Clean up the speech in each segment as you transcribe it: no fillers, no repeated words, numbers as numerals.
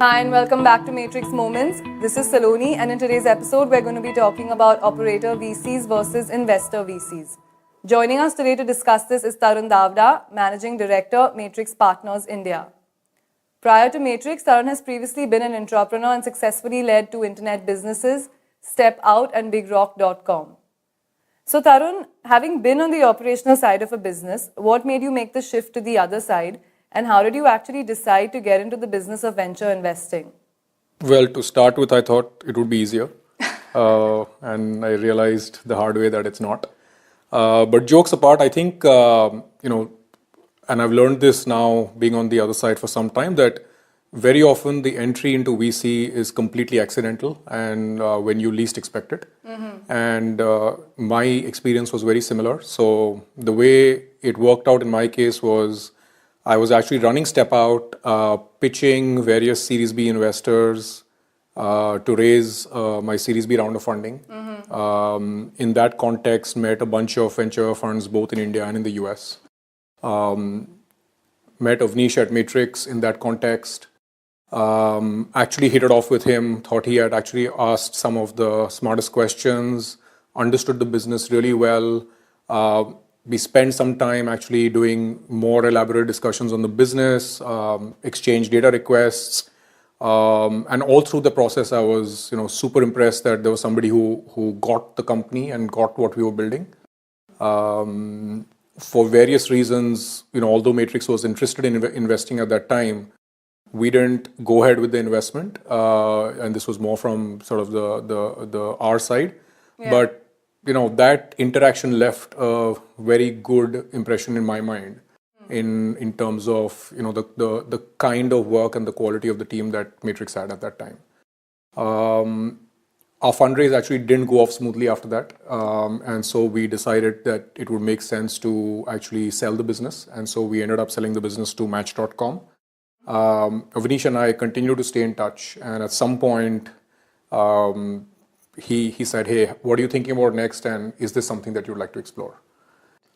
Hi and welcome back to Matrix Moments. This is Saloni, and in today's episode we're going to be talking about operator VCs versus investor VCs. Joining us today to discuss this is Tarun Davda, Managing Director, Matrix Partners India. Prior to Matrix, Tarun has previously been an entrepreneur and successfully led two internet businesses, Step Out and BigRock.com. So Tarun, having been on the operational side of a business, what made you make the shift to the other side? And how did you actually decide to get into the business of venture investing? Well, to start with, I thought it would be easier. And I realized the hard way that it's not. But jokes apart, I think, and I've learned this now being on the other side for some time, that very often the entry into VC is completely accidental and when you least expect it. And my experience was very similar. So the way it worked out in my case was I was actually running Step Out, pitching various Series B investors to raise my Series B round of funding. In that context, met a bunch of venture funds both in India and in the US. Met Avnish at Matrix in that context. Actually hit it off with him, thought he had actually asked some of the smartest questions, understood the business really well. We spent some time actually doing more elaborate discussions on the business, exchange data requests, and all through the process, I was super impressed that there was somebody who got the company and got what we were building. For various reasons, although Matrix was interested in investing at that time, we didn't go ahead with the investment, and this was more from sort of the our side, but. That interaction left a very good impression in my mind in terms of the kind of work and the quality of the team that Matrix had at that time. Our fundraise actually didn't go off smoothly after that, and so we decided that it would make sense to actually sell the business, and so we ended up selling the business to Match.com. Avnish and I continue to stay in touch, and at some point he said, "Hey, what are you thinking about next? And is this something that you'd like to explore?"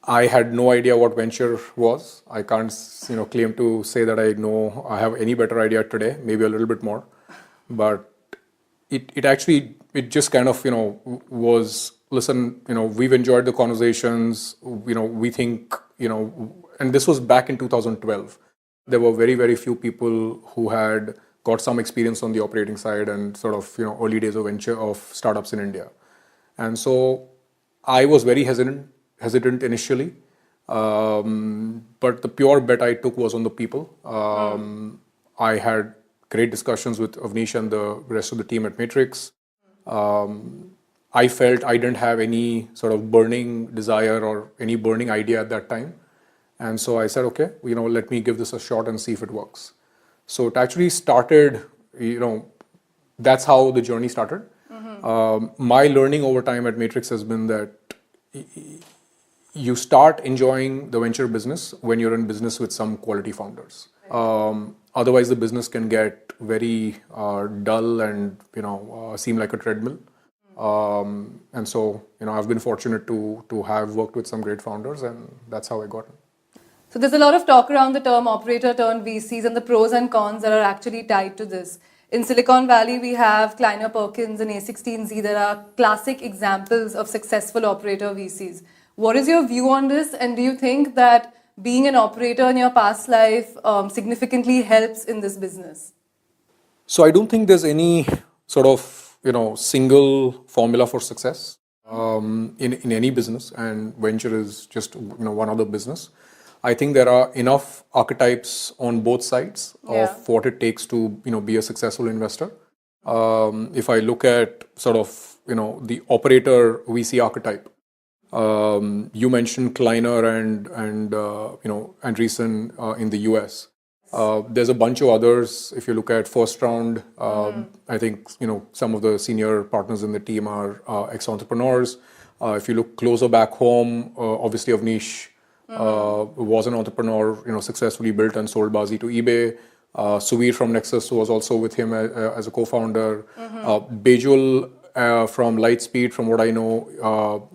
I had no idea what venture was. I can't, claim to say that I have any better idea today. Maybe a little bit more, but it just kind of, was. Listen, we've enjoyed the conversations. We think, and this was back in 2012. There were very, very few people who had got some experience on the operating side and sort of, early days of venture of startups in India. And so I was very hesitant initially. But the pure bet I took was on the people. I had great discussions with Avnish and the rest of the team at Matrix. I felt I didn't have any sort of burning desire or any burning idea at that time. And so I said, okay, let me give this a shot and see if it works. So it actually started, that's how the journey started. My learning over time at Matrix has been that you start enjoying the venture business when you're in business with some quality founders. Otherwise, the business can get very dull and, seem like a treadmill. And so, I've been fortunate to have worked with some great founders, and that's how I got it. So there's a lot of talk around the term operator turned VCs and the pros and cons that are actually tied to this. In Silicon Valley, we have Kleiner Perkins and A16Z that are classic examples of successful operator VCs. What is your view on this? And do you think that being an operator in your past life significantly helps in this business? So I don't think there's any sort of, single formula for success in any business, and venture is just, one other business. I think there are enough archetypes on both sides of what it takes to, be a successful investor. If I look at sort of, the operator VC archetype, you mentioned Kleiner and Andreessen in the US. There's a bunch of others. If you look at first round, I think, some of the senior partners in the team are ex-entrepreneurs. If you look closer back home, obviously Avnish was an entrepreneur, successfully built and sold Bazi to eBay. Suvir from Nexus was also with him as a co-founder. Bejul from Lightspeed, from what I know,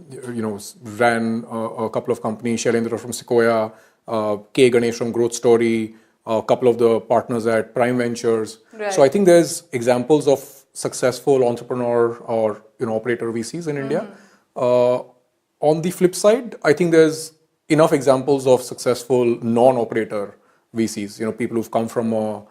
ran a couple of companies. Shailendra from Sequoia, K. Ganesh from Growth Story, a couple of the partners at Prime Ventures. Right. So I think there's examples of successful entrepreneur or operator VCs in India. On the flip side, I think there's enough examples of successful non-operator VCs. People who've come from a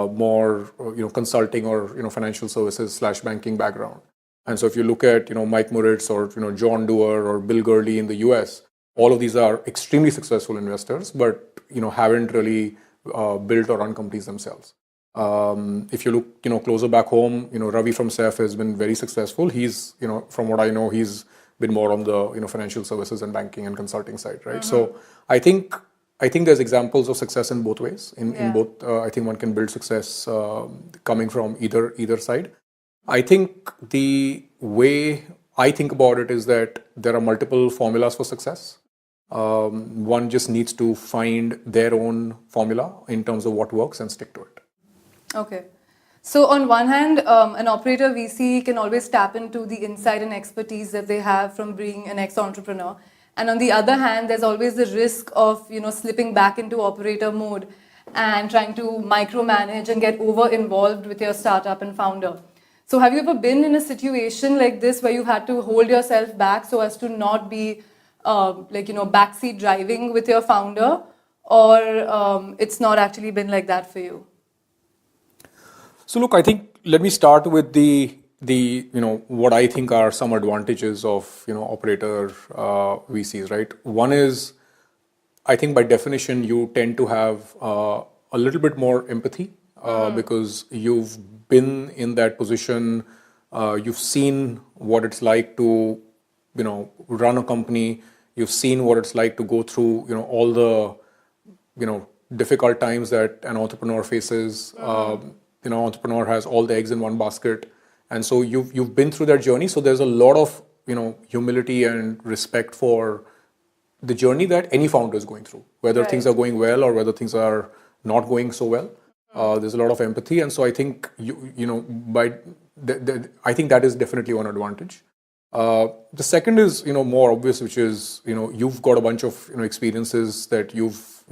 more consulting or financial services / banking background. And so if you look at Mike Moritz or John Doerr or Bill Gurley in the US, all of these are extremely successful investors, but haven't really built or run companies themselves. If you look closer back home, Ravi from Ceph has been very successful. He's from what I know, he's been more on the financial services and banking and consulting side, right? So I think there's examples of success in both ways. In both, I think one can build success coming from either side. I think the way I think about it is that there are multiple formulas for success. One just needs to find their own formula in terms of what works and stick to it. Okay. So on one hand, an operator VC can always tap into the insight and expertise that they have from being an ex-entrepreneur. And on the other hand, there's always the risk of, slipping back into operator mode and trying to micromanage and get over-involved with your startup and founder. So have you ever been in a situation like this where you've had to hold yourself back so as to not be backseat driving with your founder, or it's not actually been like that for you? So look, I think let me start with the what I think are some advantages of operator VCs, right? One is, I think by definition you tend to have a little bit more empathy because you've been in that position, you've seen what it's like to run a company, you've seen what it's like to go through all the difficult times that an entrepreneur faces. Entrepreneur has all the eggs in one basket, and so you've been through that journey. So there's a lot of humility and respect for the journey that any founder is going through, whether things are going well or whether things are not going so well. There's a lot of empathy, and so I think I think that is definitely one advantage. The second is more obvious, which is you've got a bunch of experiences that you've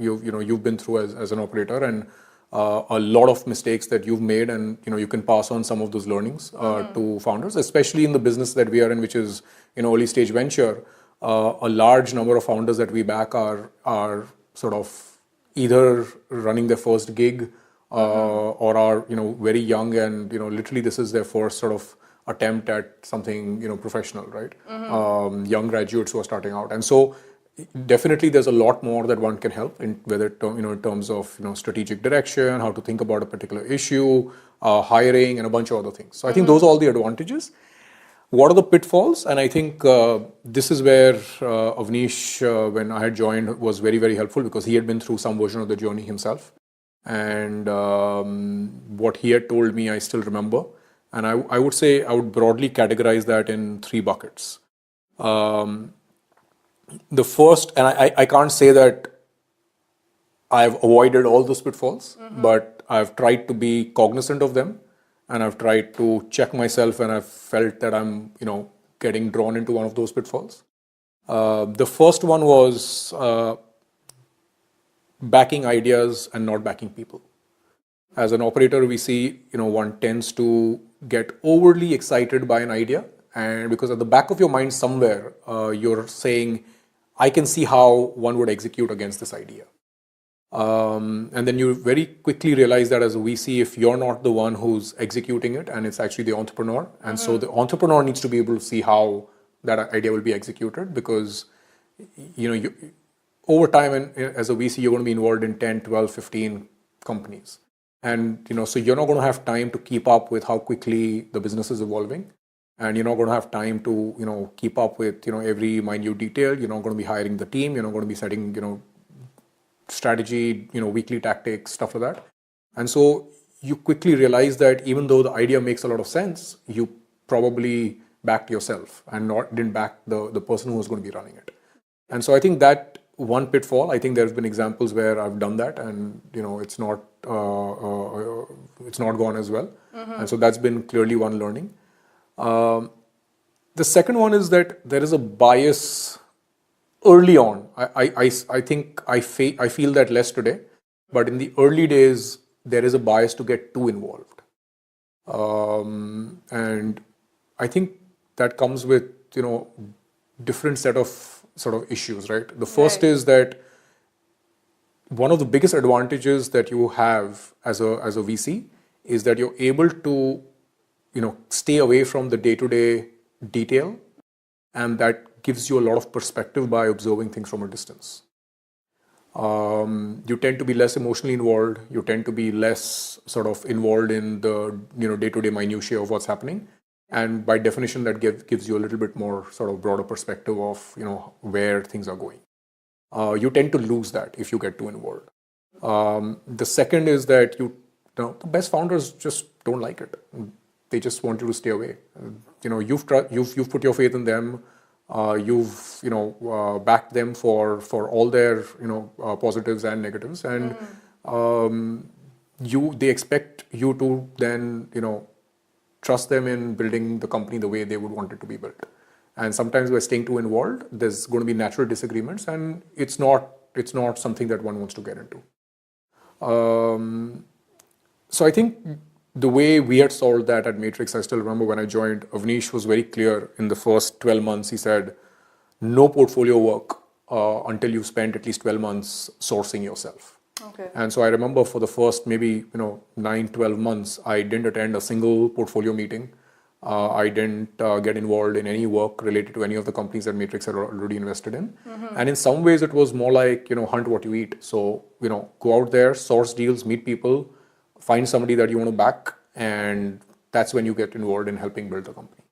been through as an operator, and a lot of mistakes that you've made, and you can pass on some of those learnings to founders, especially in the business that we are in, which is early stage venture. A large number of founders that we back are sort of either running their first gig or are very young, and literally this is their first sort of attempt at something professional, right? Young graduates who are starting out, and so definitely there's a lot more that one can help in, whether in terms of strategic direction, how to think about a particular issue, hiring, and a bunch of other things. So I think those are all the advantages. What are the pitfalls? And I think this is where Avnish, when I had joined, was very, very helpful, because he had been through some version of the journey himself. And what he had told me, I still remember. And I would say I would broadly categorize that in 3 buckets. The first, and I can't say that I've avoided all those pitfalls, but I've tried to be cognizant of them, and I've tried to check myself when I've felt that I'm, getting drawn into one of those pitfalls. The first one was backing ideas and not backing people. As an operator, we see, one tends to get overly excited by an idea, and because at the back of your mind somewhere, you're saying, I can see how one would execute against this idea. And then you very quickly realize that as a VC, if you're not the one who's executing it, and it's actually the entrepreneur, and so the entrepreneur needs to be able to see how that idea will be executed, because over time, and as a VC, you're going to be involved in 10, 12, 15 companies. And so you're not going to have time to keep up with how quickly the business is evolving. And you're not going to have time to, keep up with, every minute detail. You're not going to be hiring the team. You're not going to be setting, strategy, weekly tactics, stuff like that. And so you quickly realize that even though the idea makes a lot of sense, you probably backed yourself and didn't back the person who was going to be running it. And so I think that one pitfall, I think there's been examples where I've done that, and it's not gone as well. And so that's been clearly one learning. The second one is that there is a bias early on. I think I feel that less today, but in the early days, there is a bias to get too involved. And I think that comes with, different set of sort of issues, right? The first is that one of the biggest advantages that you have as a VC is that you're able to, stay away from the day-to-day detail, and that gives you a lot of perspective by observing things from a distance. You tend to be less emotionally involved. You tend to be less sort of involved in the day-to-day minutiae of what's happening, and by definition, that gives you a little bit more sort of broader perspective of where things are going. You tend to lose that if you get too involved. The second is that the best founders just don't like it. They just want you to stay away. You've put your faith in them. You've backed them for all their positives and negatives, and they expect you to then trust them in building the company the way they would want it to be built. And sometimes by staying too involved, there's going to be natural disagreements, and it's not something that one wants to get into. So I think the way we had solved that at Matrix, I still remember when I joined, Avnish was very clear in the first 12 months. He said, no portfolio work until you've spent at least 12 months sourcing yourself. Okay. And so I remember for the first maybe 9-12 months, I didn't attend a single portfolio meeting. I didn't get involved in any work related to any of the companies that Matrix had already invested in. And in some ways, it was more like, hunt what you eat. So, go out there, source deals, meet people, find somebody that you want to back, and that's when you get involved in helping build the company.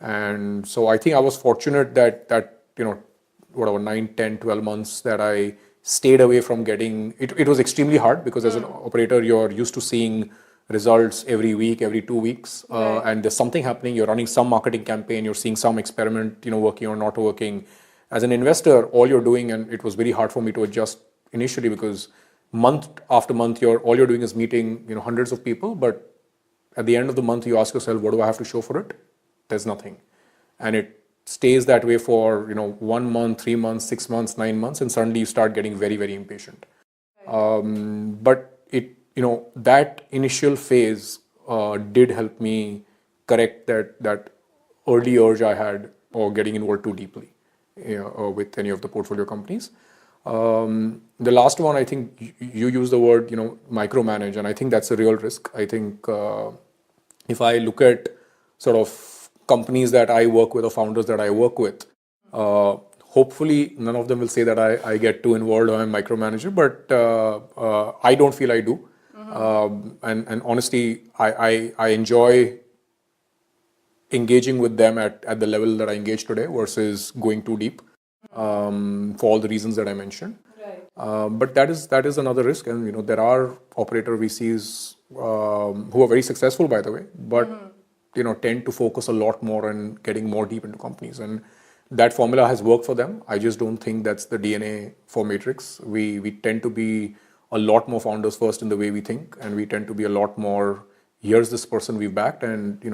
And so I think I was fortunate that 9, 10, 12 months that I stayed away from getting, it was extremely hard because as an operator, you're used to seeing results every week, every 2 weeks, and there's something happening. You're running some marketing campaign, you're seeing some experiment, working or not working. As an investor, all you're doing, and it was very hard for me to adjust initially because month after month, all you're doing is meeting, hundreds of people. But at the end of the month, you ask yourself, what do I have to show for it? There's nothing, and it stays that way for 1 month, 3 months, 6 months, 9 months, and suddenly you start getting very, very impatient. But it. That initial phase did help me correct that early urge I had of getting involved too deeply with any of the portfolio companies. The last one, I think you use the word, micromanage, and I think that's a real risk. I think if I look at sort of companies that I work with or founders that I work with, hopefully none of them will say that I get too involved or I'm a micromanager, but I don't feel I do. And honestly, I enjoy engaging with them at the level that I engage today versus going too deep for all the reasons that I mentioned. Right. But that is another risk, and there are operator VCs who are very successful, by the way, but tend to focus a lot more on getting more deep into companies, and that formula has worked for them. I just don't think that's the DNA for Matrix. We tend to be a lot more founders first in the way we think, and we tend to be a lot more, here's this person we've backed, and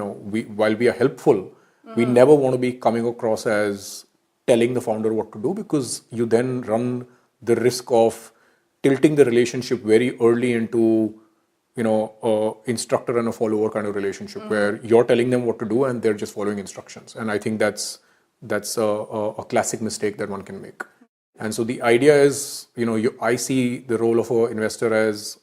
while we are helpful, we never want to be coming across as telling the founder what to do, because you then run the risk of tilting the relationship very early into a instructor and a follower kind of relationship where you're telling them what to do and they're just following instructions. And I think that's a classic mistake that one can make. And so the idea is, I see the role of an investor as,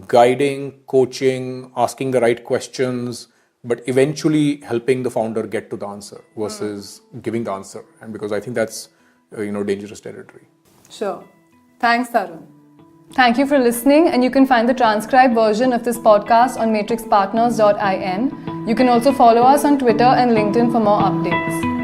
guiding, coaching, asking the right questions, but eventually helping the founder get to the answer versus giving the answer. And because I think that's, dangerous territory. Sure. Thanks, Tarun. Thank you for listening, and you can find the transcribed version of this podcast on matrixpartners.in. You can also follow us on Twitter and LinkedIn for more updates.